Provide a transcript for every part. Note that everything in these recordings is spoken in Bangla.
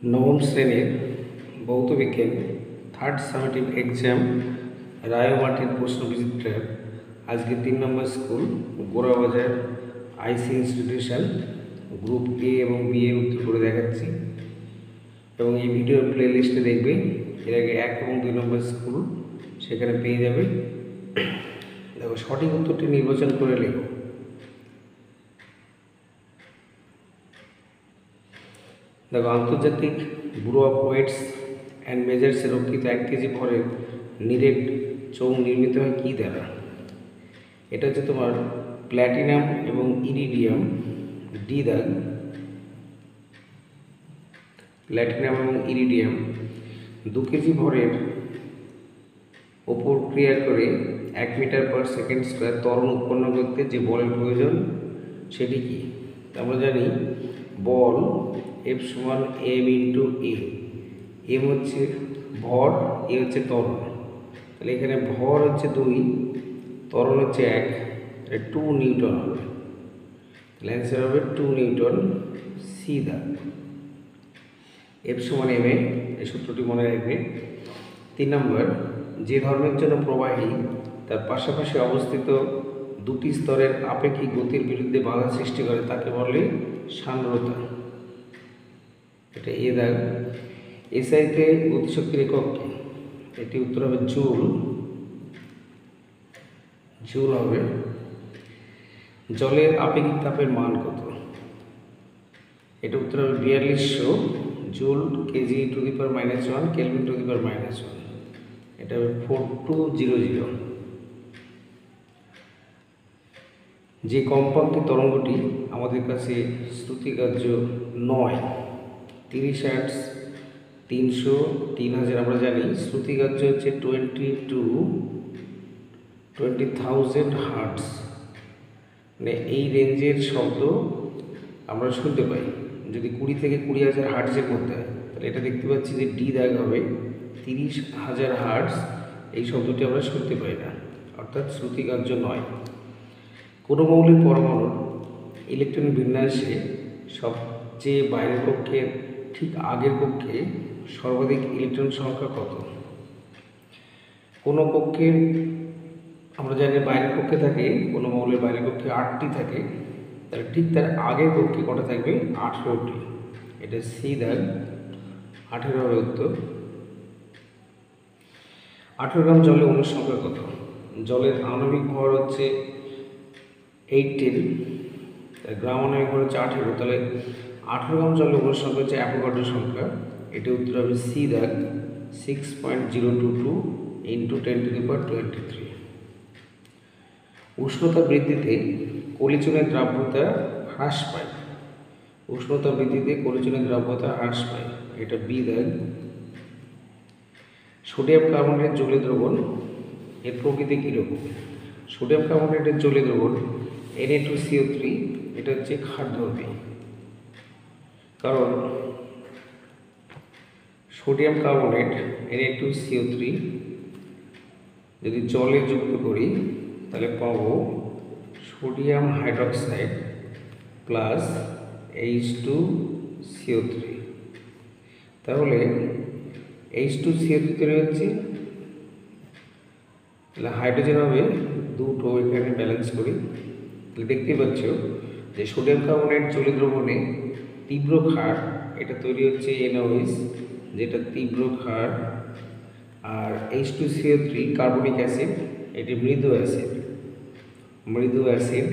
নবম শ্রেণীর ভৌত বিজ্ঞান থার্ড সামেটিভ এক্সাম রায়মাটির প্রশ্নবিচিত্রা আজকে 3 নম্বর school Gorabazar IC institution group A এবং বি এর উত্তর করে দেখাচ্ছি এবং এই ভিডিওর প্লে লিস্টে দেখবে এর আগে 1 এবং 2 নম্বর স্কুল সেখানে পেয়ে যাবে। দেখো সঠিক উত্তরটি নির্বাচন করে লেখো। দেখো আন্তর্জাতিক ব্যুরো অফ ওয়েটস অ্যান্ড মেজার্সের রক্ষিত 1 কেজি ভরের নিরেট চৌং নির্মিত হয় কী দ্বারা? এটা হচ্ছে তোমার প্ল্যাটিনাম এবং ইরিডিয়াম, ডি দাগ। প্ল্যাটিনাম এবং ইরিডিয়াম 2 কেজি ভরের ওপর ক্রিয়া করে 1 মিটার পার সেকেন্ড স্কোয়ার ত্বরণ উৎপন্ন করতে যে বলের প্রয়োজন সেটি কি? আমরা জানি বল এফ সমান এম ইন্টু এ। এম হচ্ছে ভর, এ হচ্ছে ত্বরণ। তাহলে এখানে ভর হচ্ছে 2, ত্বরণ হচ্ছে 1, 2 নিউটন হবে। তাহলে অ্যান্সার হবে 2 নিউটন, সি দাগ। এফ সমান এম এ, এই সূত্রটি মনে রাখবে। 3 নম্বর, যে ধর্মের জন্য প্রবাহী তার পাশাপাশি অবস্থিত 2টি স্তরের আপেক্ষিক গতির বিরুদ্ধে বাধা সৃষ্টি করে তাকে বলে সান্দ্রতা। এটা এ দাগ। এসআইতে গতিশক্তির একক কি? এটি উত্তর হবে জুল। জুল হবে। জলের আপেক্ষিক তাপের মান কত? এটা উত্তর হবে 4200 joule KG to the power -1 kelvin to the power -1। এটা হবে 4200। যে কম্পাঙ্কের তরঙ্গটি আমাদের কাছে শ্রুতিগ্রাহ্য নয়, 30 হার্টজ, 300, 3000 আমরা জানি। শ্রুতিগ্রাহ্য হচ্ছে 20,000 হার্টজ, মানে এই রেঞ্জের শব্দ আমরা শুনতে পাই যদি 20 থেকে 20,000 হার্টজের মধ্যে হয়। তাহলে এটা দেখতে পাচ্ছি যে ডি দাগ হবে। 30,000 হার্টজ এই শব্দটি আমরা শুনতে পাই না, অর্থাৎ শ্রুতিগ্রাহ্য নয়। কোনো মৌলের পরমাণুর ইলেকট্রন বিন্যাসে সবচেয়ে বাইরের কক্ষের ঠিক আগের কক্ষে সর্বাধিক ইলেকট্রন সংখ্যা কত? কোনো কক্ষের আমরা জানি বাইরের কক্ষে থাকে, কোনো মৌলের বাইরের কক্ষে 8টি থাকে, তাহলে ঠিক তার আগের কক্ষে কটা থাকবে? 18টি। এটা সি দাগ, 18 হবে উত্তর। 18 গ্রাম জলে অণুর সংখ্যা কত? জলের আণবিক ভর হচ্ছে 18, গ্রাম আণবিক ভর হচ্ছে 18, তাহলে 18 গ্রাম জলে অণুর সংখ্যা হচ্ছে অ্যাভোগাড্রো সংখ্যা। এটা উত্তর হবে সি দাগ, 6.022 ইন্টু 10⁻23। উষ্ণতা বৃদ্ধিতে কলিচুনের দ্রাব্যতা হ্রাস পায়। উষ্ণতা বৃদ্ধিতে কলিচুনের দ্রাব্যতা হ্রাস পায়। এটা বি দাগ। সোডিয়াম কার্বনেটের জলীয় দ্রবণ এর প্রকৃতি কীরকম? সোডিয়াম কার্বনেটের জলীয় দ্রবণ Na2CO3, এটা হচ্ছে ক্ষারধর্মী। কারণ সোডিয়াম কার্বনেট Na2CO3 যদি জলে যুক্ত করি তাহলে পাবো সোডিয়াম হাইড্রক্সাইড প্লাস H2CO3। তাহলে H2CO3 তৈরি হচ্ছে, তাহলে হাইড্রোজেন হবে দুটো, এখানে ব্যালেন্স করি। তাহলে দেখতেই পাচ্ছ যে সোডিয়াম কার্বনেট জলীয় দ্রবণে তীব্র ক্ষার, এটা তৈরি হচ্ছে NaOH, যেটা তীব্র ক্ষার। আর H2CO3 কার্বনিক অ্যাসিড, এটি মৃদু অ্যাসিড। মৃদু অ্যাসিড।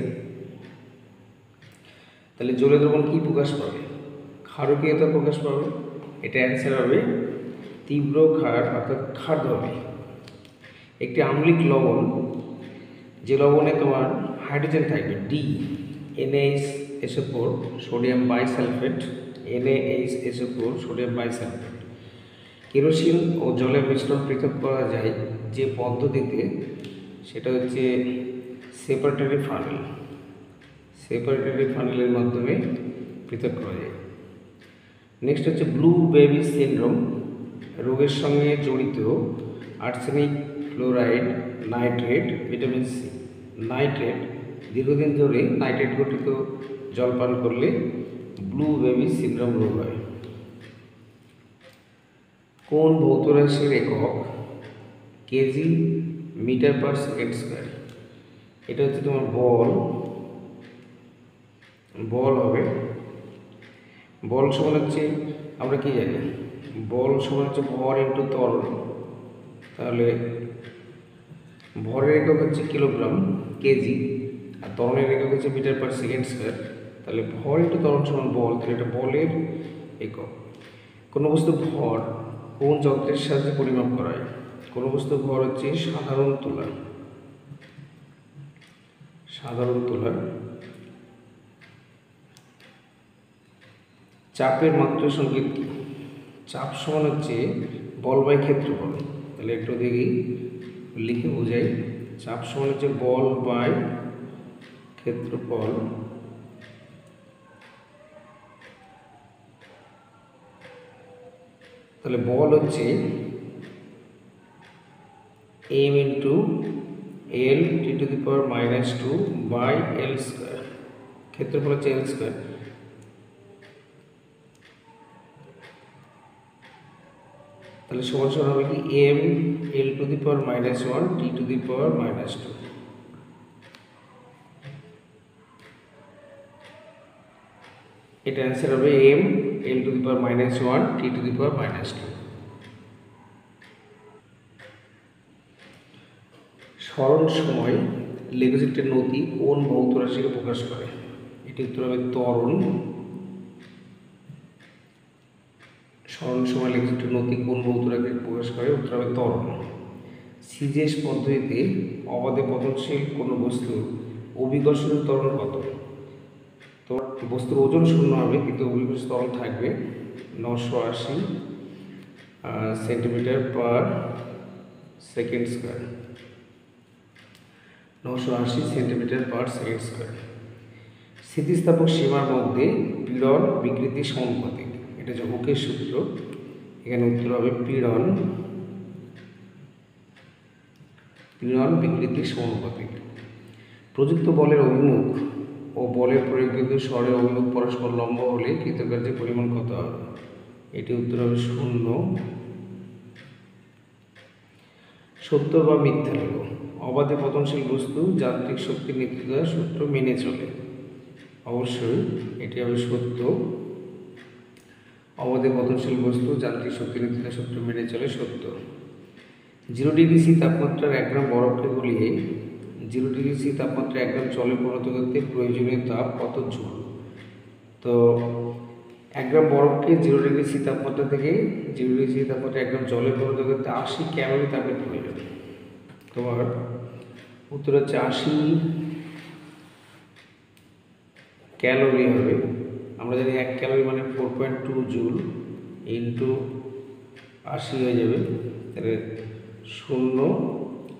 তাহলে জলীয় দ্রবণ কী প্রকাশ পাবে? ক্ষারকীয়তা প্রকাশ পাবে। এটা অ্যান্সার হবে তীব্র ক্ষার, অর্থাৎ ক্ষারধর্মী। একটি আম্লিক লবণ, যে লবণে তোমার হাইড্রোজেন থাকবে D, NaHSO4 sodium bisulphate, NaHSO4 sodium bisulphate. Kerosene ও জলের মিশ্রণ পৃথক করা যায় যে পদ্ধতিতে, সেটা হচ্ছে সেপারেটরি ফানেল। সেপারেটরি ফানেলের মাধ্যমে পৃথক করা যায়। নেক্সট হচ্ছে ব্লু বেবি সিনড্রোম রোগের সঙ্গে জড়িত arsenic, fluoride, nitrate, vitamin C. Nitrate, দীর্ঘদিন ধরে নাইট্রেট গঠিত জল পান করলে ব্লু বেবি সিনড্রোম রোগ হয়। কোন ভৌত রাশির একক kg meter per second square? এটা হচ্ছে তোমার বল হবে। বল সমান হচ্ছে, আমরা কি জানি, বল সমান হচ্ছে ভর ইন্টু ত্বরণ। তাহলে ভরের একক হচ্ছে কিলোগ্রাম কেজি, আর ত্বরণের একক হচ্ছে মিটার পার সেকেন্ড স্কোয়ার। তাহলে ভর ইন্টু ত্বরণ সমান বল, তাহলে এটা বলের একক। কোনো বস্তুর ভর কোন যন্ত্রের সাহায্যে পরিমাপ করা হয়? কোনো বস্তুর ভর হচ্ছে সাধারণ তোলা। চাপের মাত্রা সংকেত কি? চাপ সমান হচ্ছে বল বাই ক্ষেত্রফল। তাহলে একটু দেখি লিখে বোঝাই। চাপ সমান হচ্ছে বল বাই ক্ষেত্রফল। তাহলে বল হচ্ছে m into L T to the power -2 by L square. ক্ষেত্রফল হচ্ছে এল স্কোয়ার। তাহলে সমান সমান হবে কি m l to the power -1 t to the power -2। এটা অ্যান্সার হবে m l to the power -1 t to the power -2। সরল সময় লেখচিত্রের নতি কোন ভৌত রাশিকে প্রকাশ করে? এটি উত্তর হবে ত্বরণ। সরল সময় লেখচিত্রের নতি কোন ভৌত রাশিকে প্রকাশ করে? উত্তর হবে ত্বরণ। সিজেস পদ্ধতিতে অবাধে পতনশীল কোনো বস্তুর অভিকর্ষণ ত্বরণ কত? তো বস্তুর ওজন শূন্য হবে কিন্তু অভিকর্ষণ ত্বরণ থাকবে 980 সেন্টিমিটার পার সেকেন্ড স্কোয়ার। 980 সেন্টিমিটার পার সেকেন্ড স্কোয়ার। স্থিতিস্থাপক সীমার মধ্যে পীড়ন বিকৃতি সমানুপাতিক। এটা হচ্ছে হুকের সূত্র। এখানে উত্তর হবে পীড়ন বিকৃতি সমানুপাতিক। প্রযুক্ত বলের অভিমুখ ও বলের প্রয়োগকৃত স্বরের অভিমুখ পরস্পর লম্ব হলে কৃতকার্যের পরিমাণ কত হবে? এটি উত্তর হবে 0। সত্য বা মিথ্যা লেখো। অবাধে পতনশীল বস্তু যান্ত্রিক শক্তির নীতিদ্বয় সূত্র মেনে চলে। অবশ্যই এটি হবে সত্য। অবাধে পতনশীল বস্তু যান্ত্রিক শক্তির নীতিদ্বয় সূত্র মেনে চলে, সত্য। 0 ডিগ্রি সি তাপমাত্রার 1 গ্রাম বরফকে গলিয়ে 0 ডিগ্রি সি তাপমাত্রা 1 গ্রাম জলে পরিণত করতে প্রয়োজনীয় তাপ কত জুল? তো 1 গ্রাম বরফকে 0 ডিগ্রি সি তাপমাত্রা থেকে 0 ডিগ্রি সি তাপমাত্রা 1 গ্রাম জলে পরিণত করতে 80 ক্যালোরি তাপের প্রয়োজন। তোমার উত্তর হচ্ছে 80 ক্যালোরি হবে। আমরা জানি 1 ক্যালোরি মানে 4.2 জুল ইন্টু 80 হয়ে যাবে। তাহলে 0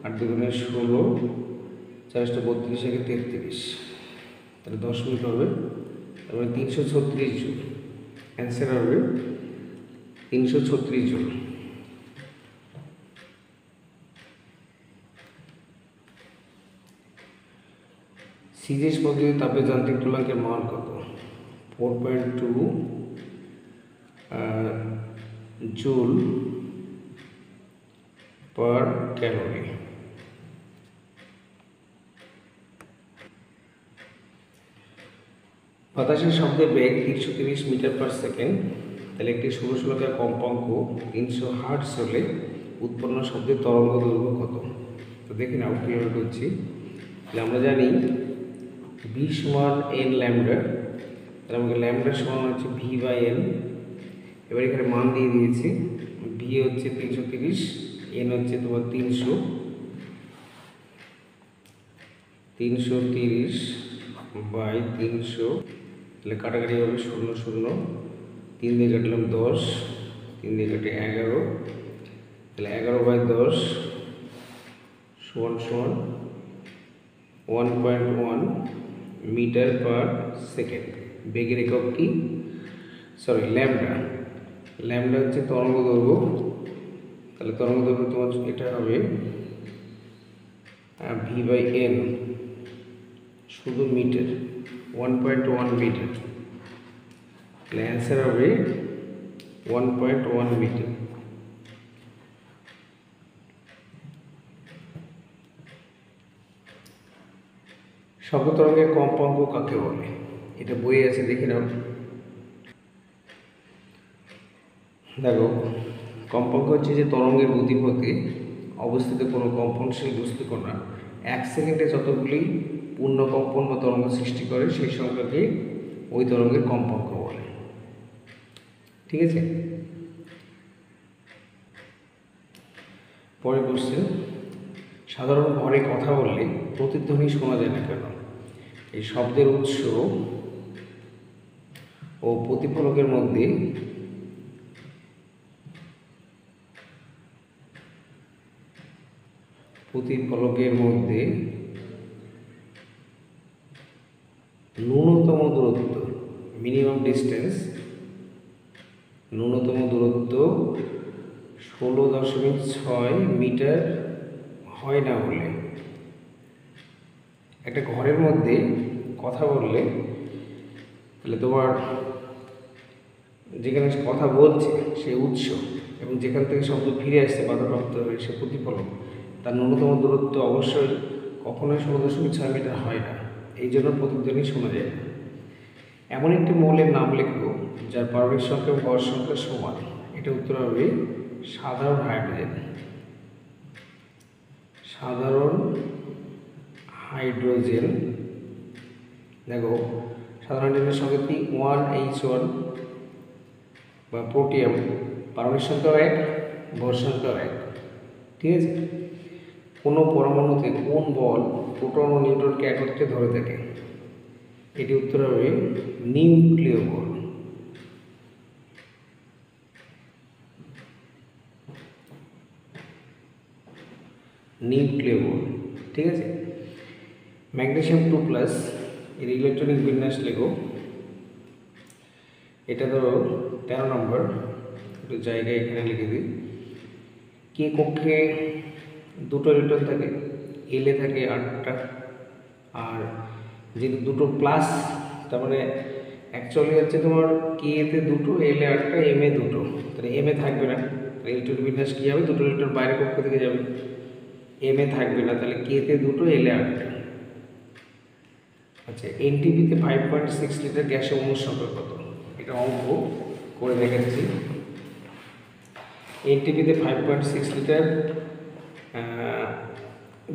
আর 2 গুণে 16, 4 32 থেকে 33, তাহলে 10 মিনিট হবে। তারপরে 336 জুল। অ্যান্সার হবে 336 জুল। সিজিএস পদ্ধতিতে তাপের যান্ত্রিক তুলনাঙ্কের মান কত? 4.2 জুল পার ক্যালোরি। বাতাসের শব্দের বেগ 330 মিটার পার সেকেন্ড। তাহলে একটি সৌরশলাকার কম্পাঙ্ক 300 হার্টজ হলে উৎপন্ন শব্দের তরঙ্গ দৈর্ঘ্য কত? তো দেখি নাও কীভাবে করছি। তাহলে আমরা জানি v সমান n ল্যামডা। তাহলে আমাকে ল্যামডা সমান হচ্ছে v বাই n। এবার এখানে মান দিয়ে দিয়েছি। v হচ্ছে 330, n হচ্ছে তোমার 330 বাই 300। তাহলে কাটাকাটি হবে 0 0, 3 দিয়ে কাটলাম 10, 3 দিয়ে কাটে 11। তাহলে 11 বাই 10 সমান সমান 1.1 মিটার পার সেকেন্ড। বেগের একক কি? ল্যামডা। ল্যামডা হচ্ছে তরঙ্গ দৈর্ঘ্য। তাহলে তরঙ্গ দৈর্ঘ্য তোমার এটা হবে v বাই n, শুধু মিটার, 1.1 মিটার। তাহলে অ্যান্সার হবে 1.1 মিটার। শব্দ তরঙ্গের কম্পাঙ্ক কাকে বলে? এটা বইয়ে আছে, দেখে নাও। দেখো, কম্পাঙ্ক হচ্ছে যে তরঙ্গের গতিপথে অবস্থিত কোনো কম্পনশীল বস্তুকণা 1 সেকেন্ডে যতগুলি পূর্ণ কম্পন বা তরঙ্গ সৃষ্টি করে সেই সংখ্যাকে ওই তরঙ্গের কম্পাঙ্ক বলে। ঠিক আছে, পরে কোশ্চেন, সাধারণ ঘরে কথা বললে প্রতিধ্বনি শোনা যায় না কেন? এই শব্দের উৎস ও প্রতিফলকের মধ্যে ন্যূনতম দূরত্ব, মিনিমাম ডিস্টেন্স, ন্যূনতম দূরত্ব 16.6 মিটার হয় না বলে। একটা ঘরের মধ্যে কথা বললে তাহলে তোমার যেখানে কথা বলছে সেই উৎস এবং যেখান থেকে শব্দ ফিরে আসছে বাধাপ্রাপ্ত হয়ে সে প্রতিফলন, তার ন্যূনতম দূরত্ব অবশ্যই কখনোই 16.6 মিটার হয় না, এই জন্য প্রতিধ্বনি শোনা যায় না। এমন একটি মৌলের নাম লেখো যার পারমাণবিক সংখ্যা এবং ভর সংখ্যা সমান। এটা উত্তর হবে সাধারণ হাইড্রোজেন। সাধারণ হাইড্রোজেন। দেখো, সাধারণ হাইড্রোজেনের সংখ্যা কি? 1H1 বা প্রোটিয়াম, পারমাণবিক সংখ্যা 1, ভর সংখ্যা 1। ঠিক আছে, কোনো পরমাণুতে কোন বল প্রোটন ও নিউট্রনকে একত্রে ধরে থাকে? এটি উত্তর হবে নিউক্লিয় বল। নিউক্লিয় বল। ঠিক আছে, ম্যাগনেসিয়াম 2+, এর ইলেকট্রনিক বিন্যাস লেখো। এটা ধরো 13 নম্বর, একটু জায়গায় এখানে লিখে দিই। কে কক্ষে 2টো ইলেকট্রন থাকে, এলে থাকে 8টা, আর যেহেতু 2টো প্লাস তার মানে অ্যাকচুয়ালি হচ্ছে তোমার কে তে 2টো, এলে 8টা, এম এ 2টো, তাহলে এম এ থাকবে না। ইলেকট্রন বিন্যাস কী হবে? 2টো ইলেকট্রন বাইরে কক্ষ থেকে যাবে, এম এ থাকবে না, তাহলে কে তে 2টো, এলে 8টা। আচ্ছা, এনটিপিতে 5.6 লিটার গ্যাসে অণুর সংখ্যা কত? এটা অঙ্ক করে দেখাচ্ছি। এনটিপিতে 5.6 লিটার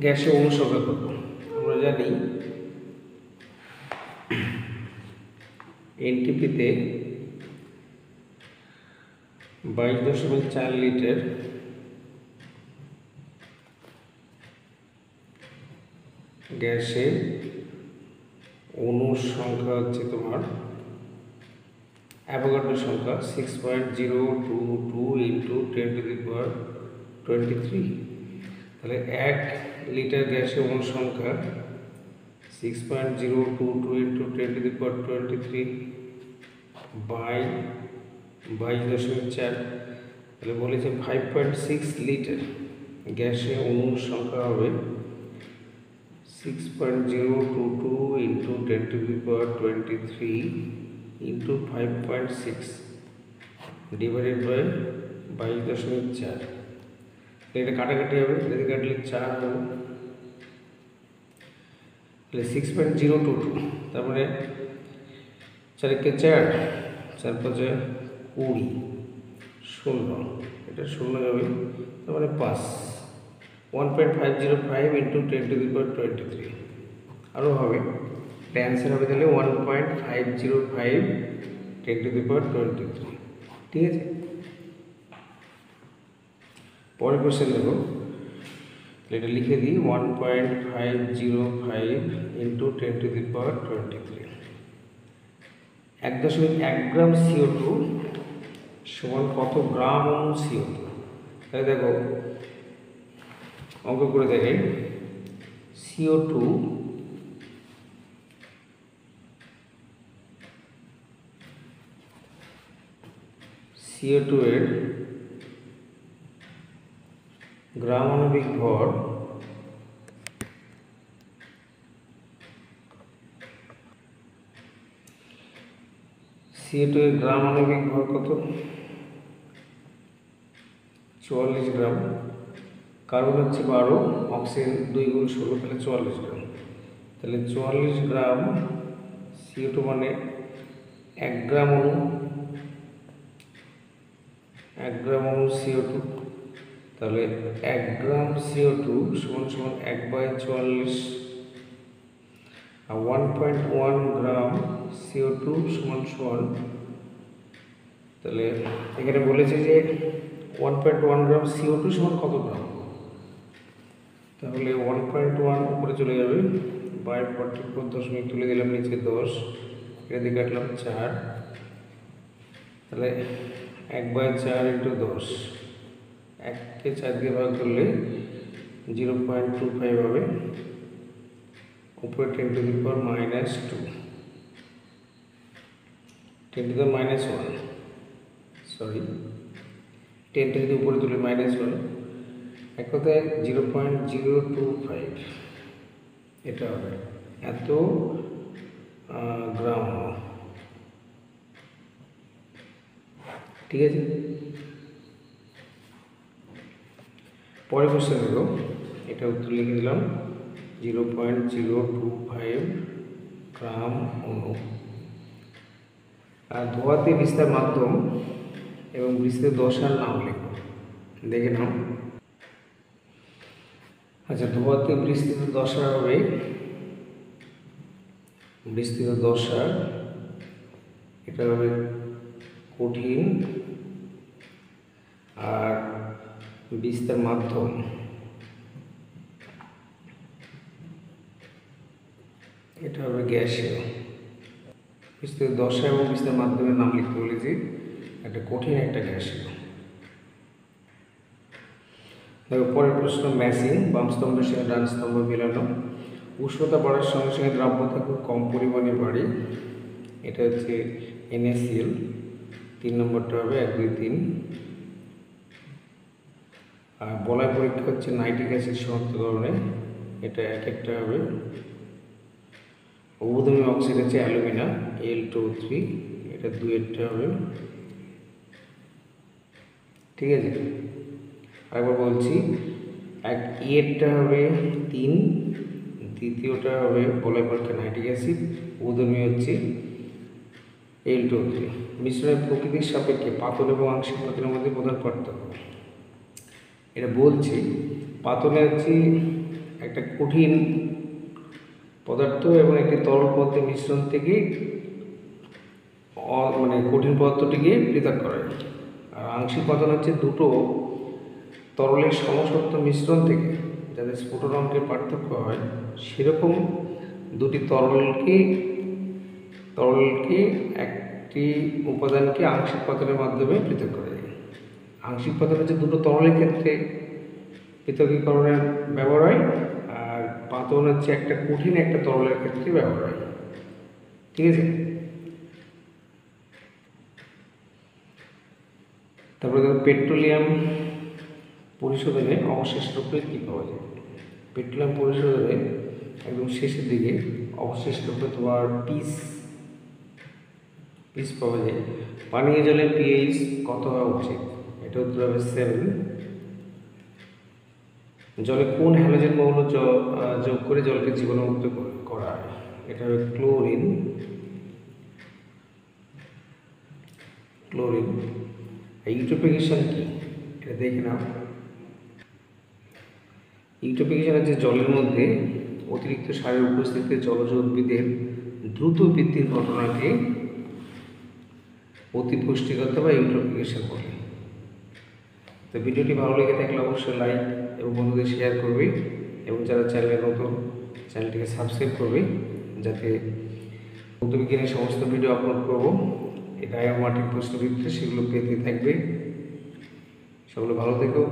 গ্যাসে অণুর সংখ্যা কত? আমরা জানি এনটিপিতে 22.4 লিটার গ্যাসে অণুর সংখ্যা হচ্ছে তোমার অ্যাভোগাড্রো সংখ্যা 6.022 × 10⁻23। তাহলে 1 লিটার গ্যাসে অণুর সংখ্যা 6.022 × 10⁻23 বাই 22.4, তাহলে বলেছে 5.6 লিটার গ্যাসে অণুর সংখ্যা হবে 6.022 × 10⁻23 × 5.6 ডিভাইডেড বাই 22.4। এটা কাটাকাটি হবে, যদি কাটলে 4 হবে, তাহলে 6.022, তার মানে 4 × 4, 4 × 5 = 20, 0, এটা 0 যাবে, তার মানে 5, 1.505 × 10⁻23 আরও হবে, অ্যান্সার হবে তাহলে 1.505 × 10⁻23। ঠিক আছে, পরের কোশ্চেন দেখো, এটা লিখে দিই 1.505 × 10⁻23। 1.1 গ্রাম CO2 সমান কত গ্রাম অণু CO2? তাহলে দেখো অঙ্ক করে দেখে, CO2 এর গ্রাম আণবিক ভর CO2 এর গ্রাম আণবিক ভর কত? 44 গ্রাম। কার্বন হচ্ছে 12, অক্সিজেন 2 × 16, তাহলে 44 গ্রাম। তাহলে 44 গ্রাম CO2 মানে 1 গ্রাম অণু, 1 গ্রাম অণু CO2। তাহলে 1 গ্রাম CO2 সমান সমান 1/44, আর 1.1 গ্রাম CO2 সমান সমান, তাহলে এখানে বলেছে যে 1.1 গ্রাম CO2 সমান কত গ্রাম, তাহলে 1.1 উপরে চলে যাবে, বাই 44 দশমিক তুলে দিলাম নিচে 10, এটা দিয়ে কাটলাম 4, তাহলে 1/4 × 10, 1কে 4 দিয়ে ভাগ করলে 0.25 হবে, উপরে 10⁻², 10⁻1, সরি 10টা যদি উপরে তুলে -1, এক কথায় 0.025 এটা হবে এত গ্রাম। ঠিক আছে, পরের কোশ্চেন দেখো, এটা উত্তর লিখে দিলাম 0.025 গ্রাম অণু। আর ধোঁয়াতে বিস্তার মাধ্যম এবং বিস্তৃত দশার নাম লেখো, দেখে নাও। আচ্ছা, ধোঁয়াতে বিস্তৃত দশা হবে, বিস্তৃত দশা এটা হবে কঠিন, আর বিস্তার মাধ্যম এটা হবে গ্যাসীয়। বিস্তৃত দশা এবং বিস্তার মাধ্যমের নাম লিখতে বলেছি, একটা কঠিন একটা গ্যাসীয়। দেখো পরের প্রশ্ন, ম্যাচিং, বাম স্তম্ভের সঙ্গে ডান স্তম্ভ মেলানো। উষ্ণতা বাড়ার সঙ্গে সঙ্গে দ্রাব্যতা খুব কম পরিমাণে বাড়ে, এটা হচ্ছে NaCl, 3 নম্বরটা হবে 1, 2, 3। আর বলয় পরীক্ষা হচ্ছে নাইট্রিক অ্যাসিড শনাক্তকরণে, এটা 1-1টা হবে। অবধর্মী অক্সাইড হচ্ছে অ্যালুমিনা, Al2O3, এটা 2-1টা হবে। ঠিক আছে, আরেকবার বলছি, এরটা হবে 3, দ্বিতীয়টা হবে বলয় পরীক্ষা নাইট্রিক অ্যাসিড, অবধর্মী হচ্ছে Al2O3। মিশ্রণের প্রকৃতির সাপেক্ষে পাতল এবং আংশিক পাতলের মধ্যে প্রধান পার্থক্য, এটা বলছি। পাতলে হচ্ছে একটা কঠিন পদার্থ এবং একটি তরল পদার্থের মিশ্রণ থেকে মানে কঠিন পদার্থটিকে পৃথক করে, আর আংশিক পাতন হচ্ছে দুটো তরলের সমসত্ব মিশ্রণ থেকে যাদের স্ফুটন অঙ্কের পার্থক্য হয়, সেরকম দুটি তরলকে একটি উপাদানকে আংশিক পাতনের মাধ্যমে পৃথক করে। আংশিক পাতন হচ্ছে দুটো তরলের ক্ষেত্রে পৃথকীকরণের ব্যবহার হয়, আর পাতন হচ্ছে একটা কঠিন একটা তরলের ক্ষেত্রে ব্যবহার হয়। ঠিক আছে, তারপরে দেখো পেট্রোলিয়াম পরিশোধনে অবশিষ্ট রূপে কী পাওয়া যায়। পেট্রোলিয়াম পরিশোধনে একদম শেষের দিকে অবশিষ্ট রূপে তোমার পিস পাওয়া যায়। পানীয় জলের pH কত হওয়া উচিত, এটা উত্তর হবে 7। জলে কোন হ্যালোজেন মৌল যোগ করে জলকে জীবাণুমুক্ত করা হয়, এটা হবে ক্লোরিন। ইউট্রোফিকেশন কি, এটা দেখে নাও। ইউট্রোফিকেশন হচ্ছে জলের মধ্যে অতিরিক্ত সারের উপস্থিতিতে জলজ উদ্ভিদের দ্রুত বৃদ্ধির ঘটনাকে অতিপুষ্টিকতা বা ইউট্রোফিকেশন বলে। তো ভিডিওটি ভালো লেগে থাকলে অবশ্যই লাইক এবং বন্ধুদের শেয়ার করবে, এবং যারা চ্যানেলে নতুন চ্যানেলটিকে সাবস্ক্রাইব করবে, যাতে ভৌতবিজ্ঞানের সমস্ত ভিডিও আপলোড করব এটা মাটির প্রশ্নবিদ্ধ সেগুলো পেতে থাকবে। সকলে ভালো থেকো।